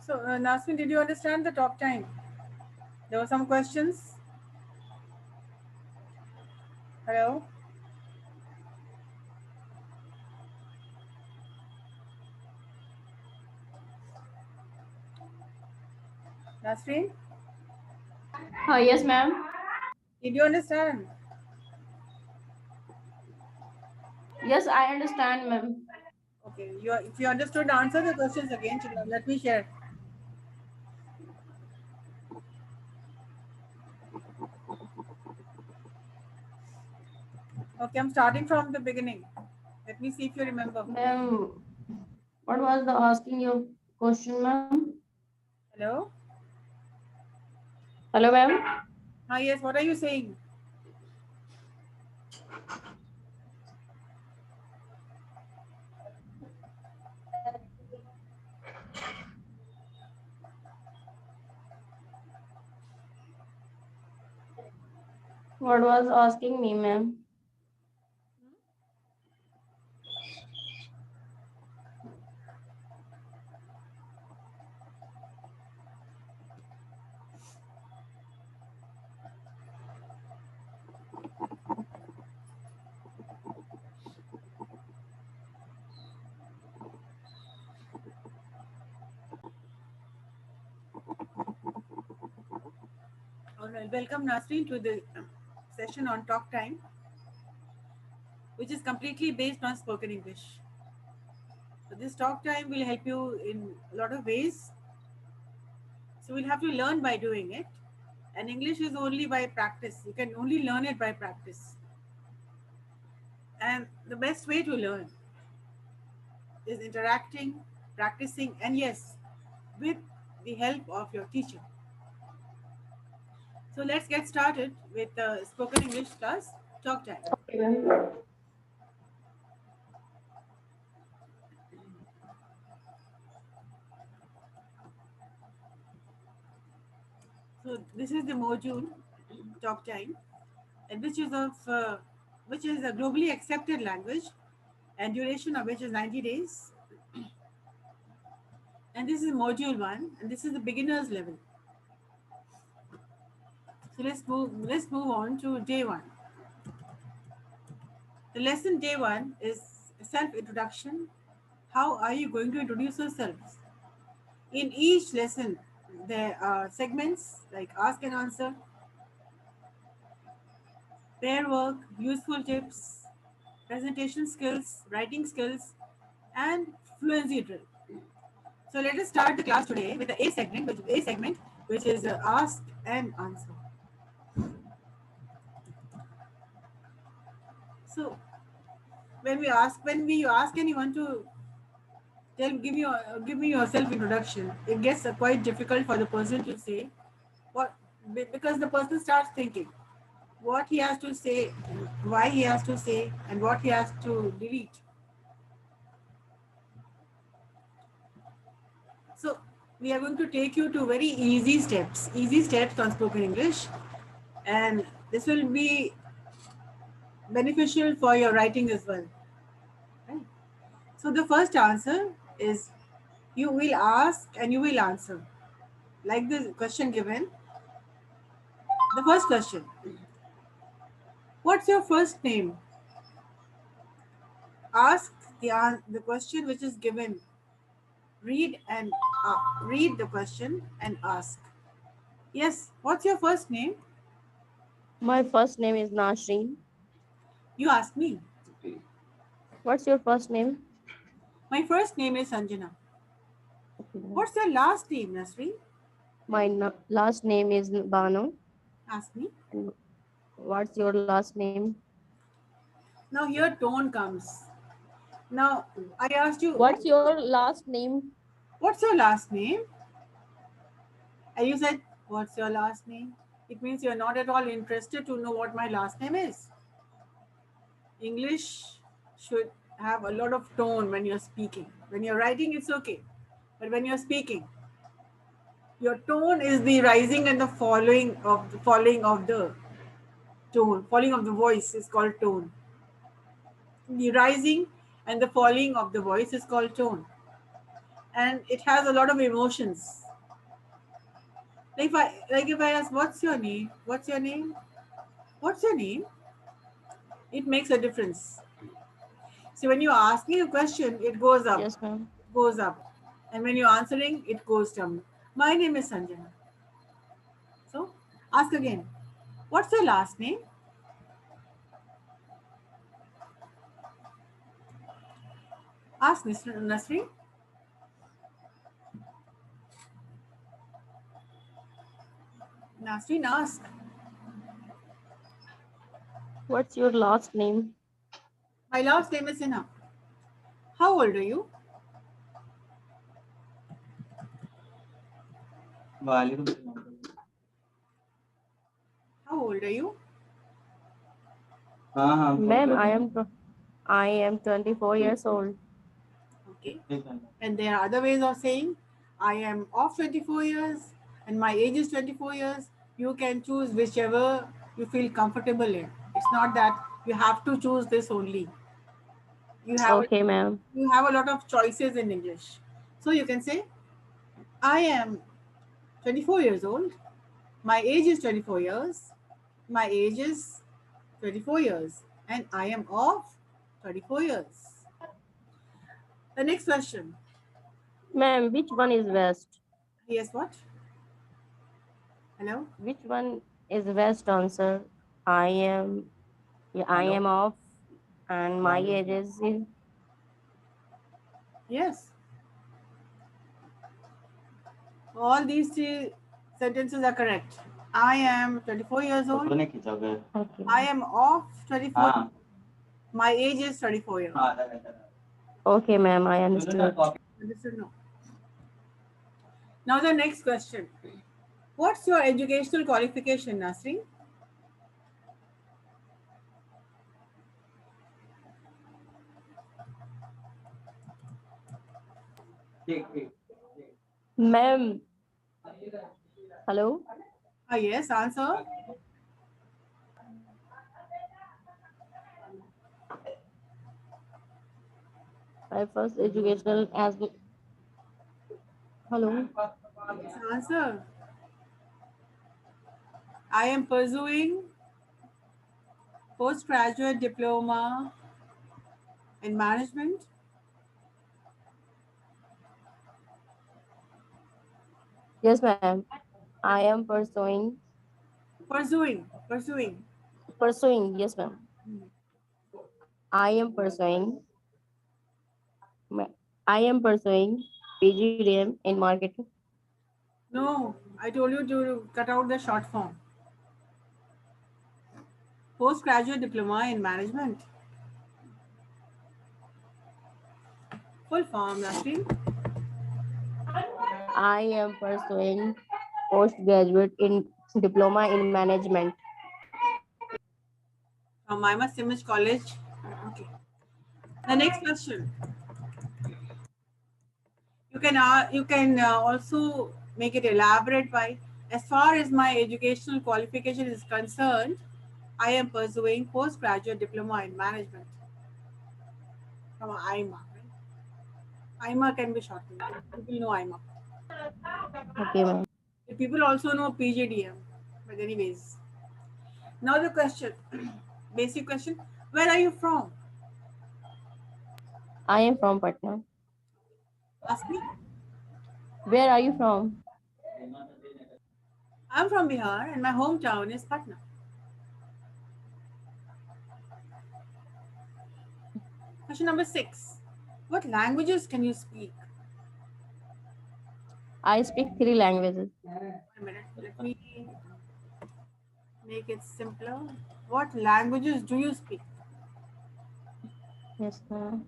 So, Nasmin, did you understand the talk time? There were some questions. Hello? Nasrin, Yes, ma'am. did you understand? Yes, I understand, ma'am. Okay, if you understood, answer the questions again. Let me share. Okay, I'm starting from the beginning. Let me see if you remember. Ma'am, what was the asking your question, ma'am? Hello? Hello, ma'am. Ah, yes, what are you saying? What was asking me, ma'am? All right, welcome Nasrin to the session on talk time, which is completely based on spoken English. So this talk time will help you in a lot of ways. So we'll have to learn by doing it. And English is only by practice. You can only learn it by practice. And the best way to learn is interacting, practicing, and yes, with the help of your teacher. So let's get started with the spoken English class talk time. Okay, ma'am. So this is the module talk time, and which is a globally accepted language, and duration of which is 90 days. And this is module one, and this is the beginner's level. So let's move on to day one. The lesson day one is self introduction. How are you going to introduce yourselves? In each lesson, there are segments like ask and answer, pair work, useful tips, presentation skills, writing skills, and fluency drill. So let us start the class today with the which is ask and answer. So when we ask anyone to give me your self introduction, it gets quite difficult for the person to say what, because the person starts thinking what he has to say, why he has to say, and what he has to delete. So we are going to take you to very easy steps on spoken English, and this will be beneficial for your writing as well. Right? So the first answer is you will ask and you will answer. Like the question given, the first question: what's your first name? Ask the question which is given. Read the question and ask. Yes, what's your first name? My first name is Nasreen. You ask me. What's your first name? My first name is Sanjana. Okay, ma'am. What's your last name, Nasri? My last name is Banu. Ask me. And what's your last name? Now here tone comes. Now I asked you, What's your last name? what's your last name? And you said, what's your last name? It means you're not at all interested to know what my last name is. English should have a lot of tone when you're speaking. When you're writing, it's okay. But when you're speaking, your tone is the rising and the falling of the tone. Falling of the voice is called tone. The rising and the falling of the voice is called tone. and it has a lot of emotions. Like if I ask, "What's your name? What's your name? What's your name?" It makes a difference. So when you're asking a question, it goes up, Yes, ma'am. goes up, and when you're answering, it goes down. My name is Sanjana. So ask again. What's your last name? Ask Mr. Nasri. Nasrin, ask. What's your last name? My last name is Sinha. How old are you? How old are you? Ma'am, I am 24 years old. Okay. And there are other ways of saying, I am of 24 years and my age is 24 years. You can choose whichever you feel comfortable in. It's not that you have to choose this only. You have Okay, ma'am. you have a lot of choices in English. So you can say, I am 24 years old. My age is 24 years. My age is 24 years. And I am of 24 years. The next question. Ma'am, which one is best? Yes, what? Hello? Which one is best answer? I am, yeah, I am off, and my age is Yes. All these three sentences are correct. I am 24 years old. okay. I am of 24. My age is 24 years. Okay, ma'am, I understood. Understood? No. Now the next question. What's your educational qualification, Nasreen? Ma'am, hello. Ah, yes, answer. My first educational as hello. Yes, answer. I am pursuing postgraduate diploma in management. Yes, ma'am. I am Pursuing. pursuing. Yes, ma'am. I am pursuing. I am pursuing PGDM in marketing. No, I told you to cut out the short form. Postgraduate diploma in management. Full form, Nasreen. I am pursuing postgraduate in diploma in management. From Mima Simage College. Okay. The next question. You can also make it elaborate by, as far as my educational qualification is concerned, I am pursuing postgraduate diploma in management from IMA. Right? IMA can be shortened. People know IMA. Okay, ma'am. People also know PGDM. But anyways, now the question, basic question: where are you from? I am from Patna. Ask me. Where are you from? I'm from Bihar, and my hometown is Patna. Question number 6: what languages can you speak? I speak three languages. Wait a minute. Let me make it simpler. What languages do you speak? Yes, ma'am.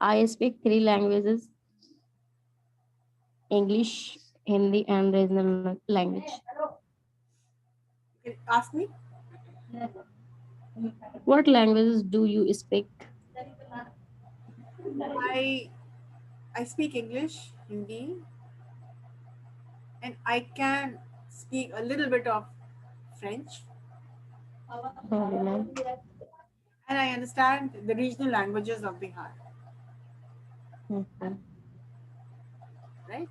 I speak three languages: English, Hindi, and regional language. Ask me. What languages do you speak? I I speak English, Hindi, and I can speak a little bit of French, Sorry, ma'am. and I understand the regional languages of Bihar. Okay. right?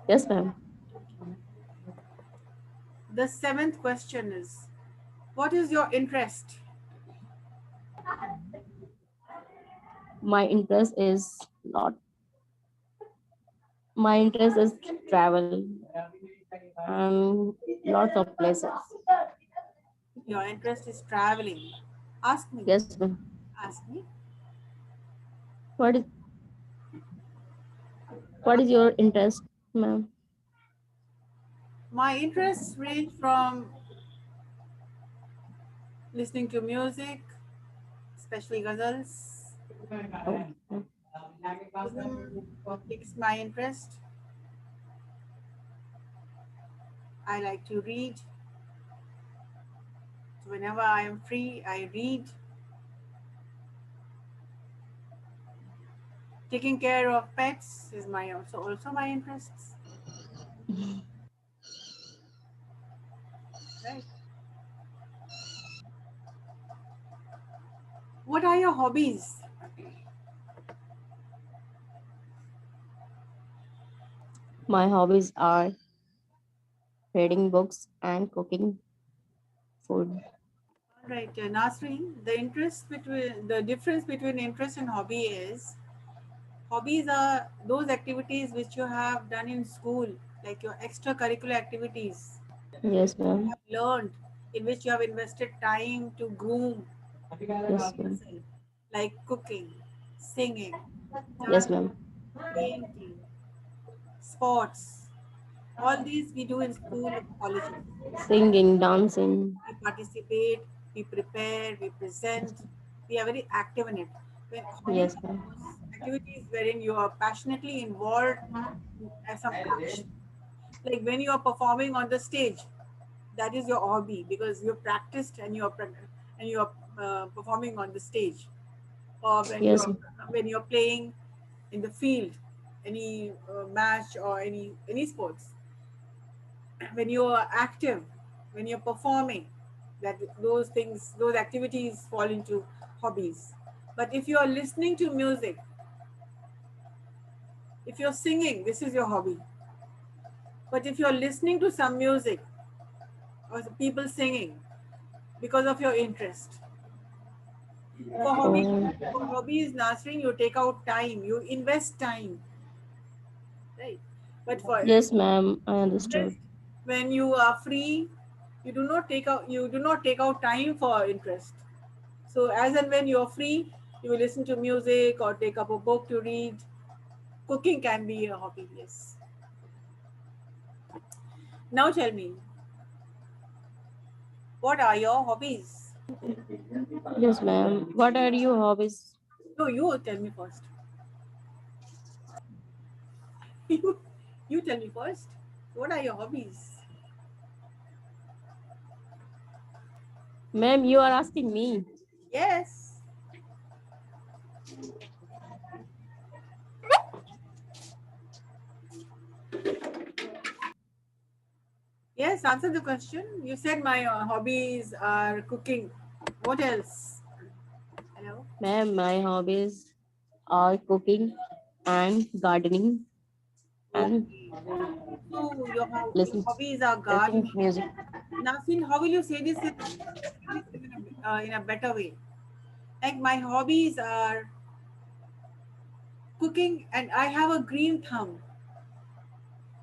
Yes, ma'am. The seventh question is, what is your interest? My interest is not. My interest is travel and lots of places. Your interest is traveling. Ask me. Yes, ma'am. Ask me. What is what is your interest, ma'am? My interests range from listening to music, especially ghazals. Oh, Tourism takes my interest. I like to read. So whenever I am free, I read. Taking care of pets is my also my interests. Right. What are your hobbies? my hobbies are reading books and cooking food. All right, Nasreen, the difference between interest and hobby is hobbies are those activities which you have done in school, like your extracurricular activities Yes, you ma'am. have learned, in which you have invested time to groom Yes, ma'am. yourself, like cooking, singing, Yes, dancing, ma'am. painting, sports. All these we do in school or colleges. Singing, dancing. We participate, we prepare, we present, we are very active in it. When hobbies Yes, are ma'am. those activities wherein you are passionately involved in some action. Like when you are performing on the stage, that is your hobby because you've practiced and you're performing on the stage, or Yes, when you're playing in the field, any match or any sports, when you are active, when you're performing, that those things, those activities fall into hobbies. But if you are listening to music, if you're singing, this is your hobby. But if you're listening to some music or the people singing because of your interest, for hobby, oh, for hobbies, Nasrin, you take out time, you invest time, right? But for yes, ma'am. I interest, understood. when you are free, you do not take out time for interest. So as and when you're free, you will listen to music or take up a book to read. Cooking can be a hobby, yes. Now tell me, what are your hobbies? Yes, ma'am. What are your hobbies? No, you tell me first. you, you tell me first. What are your hobbies? Ma'am, you are asking me. Yes. Yes, answer the question. You said my hobbies are cooking. What else? Hello? Ma'am, my hobbies are cooking and gardening and Okay. So your listen hobbies are listening to gardening. music. Nasin, how will you say this in a better way? Like my hobbies are cooking and I have a green thumb.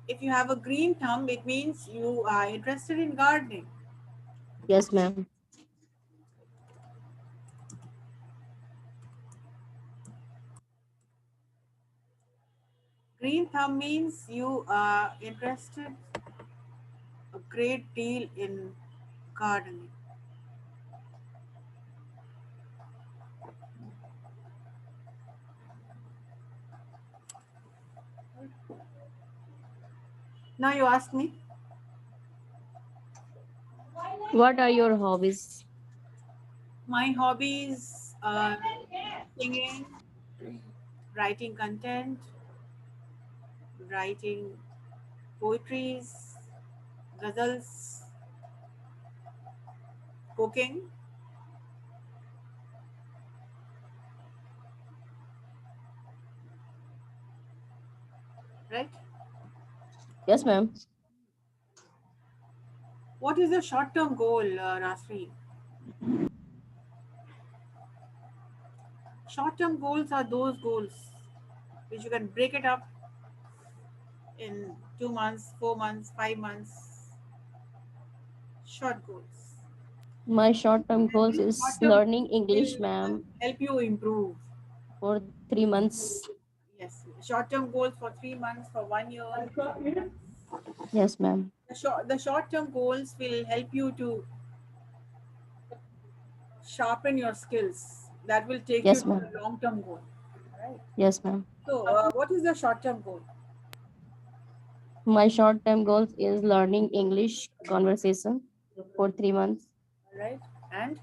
If you have a green thumb, it means you are interested in gardening. Yes, ma'am. Green thumb means you are interested a great deal in gardening. Now you ask me, What are your hobbies? my hobbies are singing, writing content, writing poetries, ghazals, cooking, right? Yes, ma'am. What is the short-term goal, Nasri? Short-term goals are those goals which you can break it up in 2 months, 4 months, 5 months. Short goals. My short-term And goals these is short-term learning goals English, will ma'am, help you improve. for 3 months. Yes, short-term goals for 3 months, for 1 year, 6 months. Yes, ma'am. The short-term goals will help you to sharpen your skills. That will take you Yes, to ma'am. the long-term goal. Right. Yes, ma'am. So, what is the short-term goal? My short-term goals is learning English conversation for 3 months. Right. And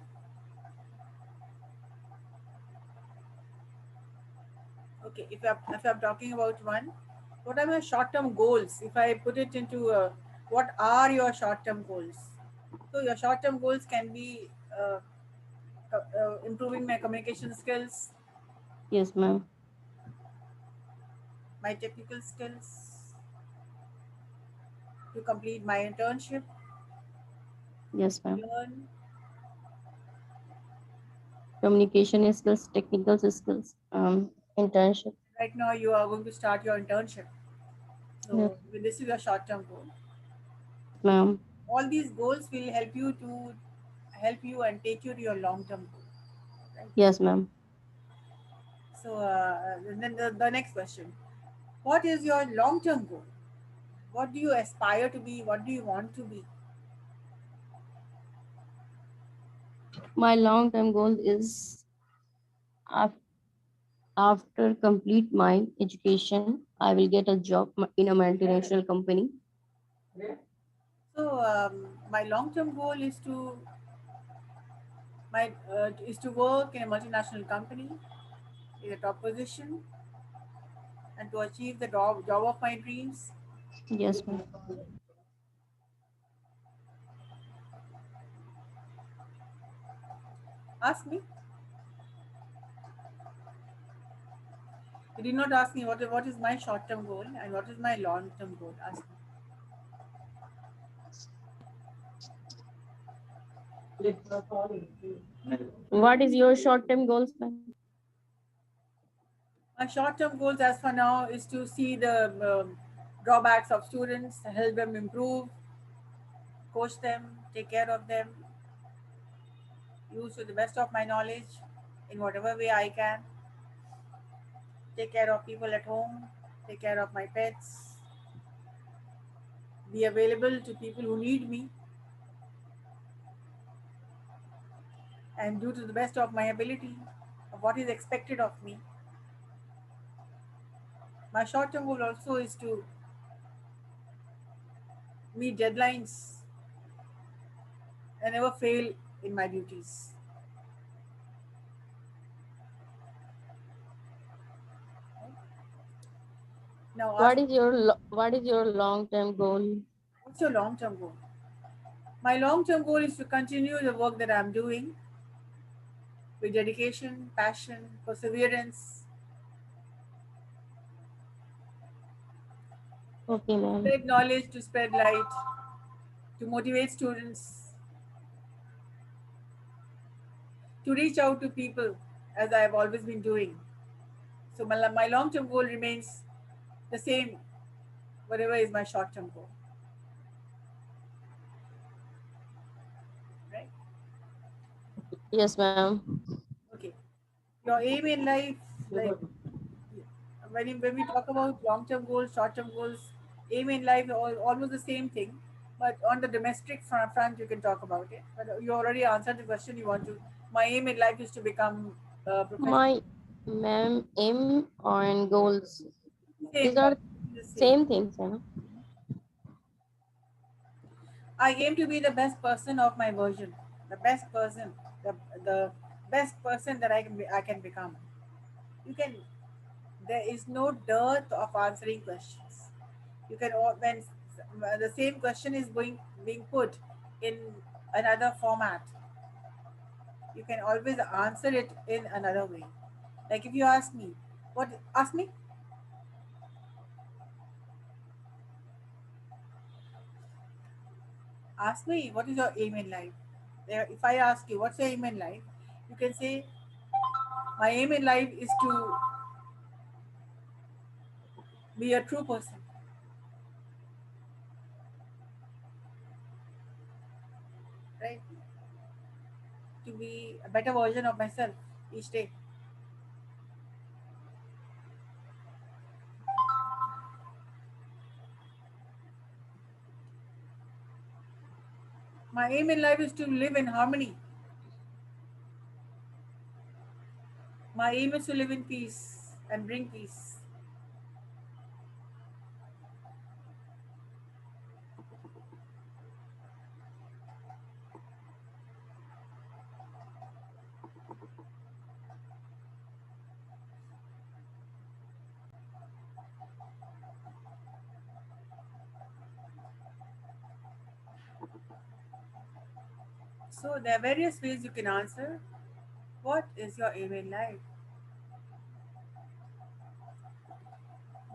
okay, if I'm talking about one, what are my short-term goals? If I put it into what are your short-term goals? So your short-term goals can be improving my communication skills, Yes, ma'am. my technical skills, to complete my internship, Yes, ma'am. learn. Communication skills, technical skills, internship. Right now, you are going to start your internship. Yes, So this is your short-term goal. yes, ma'am. All these goals will help you and take you to your long-term goal. Right. Yes, ma'am. So then the next question: what is your long-term goal? What do you aspire to be? What do you want to be? My long-term goal is af- after complete my education, I will get a job in a multinational company. So my long-term goal is to work in a multinational company in a top position and to achieve the job of my dreams. Yes, ma'am. Ask me. You did not ask me what is my short-term goal and what is my long-term goal. Ask me. What is your short-term goals, ma'am? My short-term goals as for now is to see the drawbacks of students, help them improve, coach them, take care of them, use to the best of my knowledge in whatever way I can, take care of people at home, take care of my pets, be available to people who need me, and do to the best of my ability of what is expected of me. My short-term goal also is to meet deadlines and never fail in my duties. Now ask, What is your long-term goal? what's your long-term goal? My long-term goal is to continue the work that I'm doing with dedication, passion, perseverance, Okay, ma'am. spread knowledge, to spread light, to motivate students, to reach out to people as I've always been doing. So my long-term goal remains the same, whatever is my short-term goal, right? Yes, ma'am. Okay. Your aim in life, like when we talk about long-term goals, short-term goals, aim in life, almost the same thing. But on the domestic front, you can talk about it. But you already answered the question you want to. My aim in life is to become professional. My ma'am aim and goals. These Same, are the same. same things, you know. I aim to be the best person of my version, the best person, the best person that I can become. You can. There is no dearth of answering questions. You can when the same question is being put in another format, you can always answer it in another way. Like if you ask me, what ask me? Ask me, what is your aim in life? If I ask you, what's your aim in life? You can say, my aim in life is to be a true person, right? To be a better version of myself each day. My aim in life is to live in harmony. My aim is to live in peace and bring peace. So there are various ways you can answer. What is your aim in life?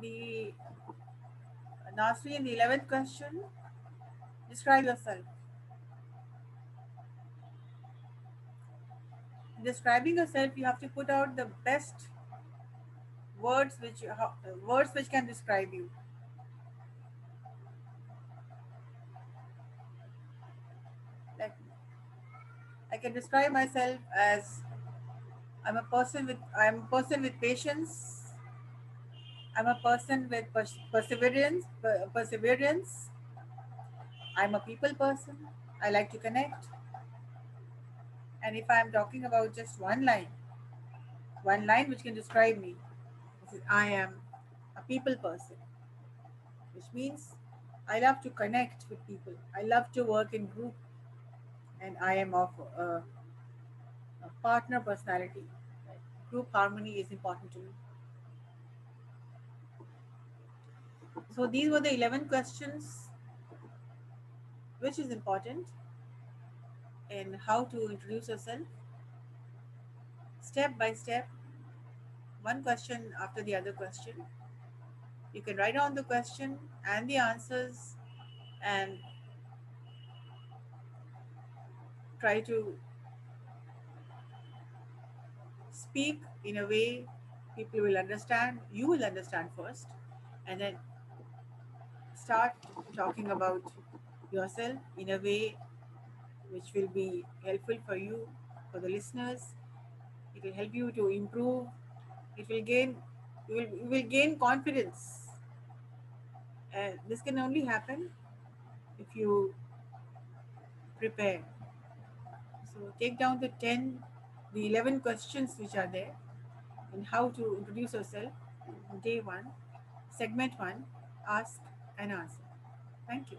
The lastly, in the 11th question, describe yourself. In describing yourself, you have to put out the best words which can describe you. Like I can describe myself as I'm a person with patience. I'm a person with perseverance. I'm a people person. I like to connect. And if I'm talking about just one line which can describe me, this is I am a people person, which means I love to connect with people. I love to work in group, and I am of a partner personality. Right? Group harmony is important to me. So these were the 11 questions, which is important in how to introduce yourself, step by step, one question after the other question. You can write down the question and the answers and try to speak in a way people will understand, you will understand first, and then start talking about yourself in a way which will be helpful for you, for the listeners. It will help you to improve. It will gain, you will gain confidence. And this can only happen if you prepare. So take down the 11 questions which are there and how to introduce yourself. Day one, segment one, ask and answer. Thank you.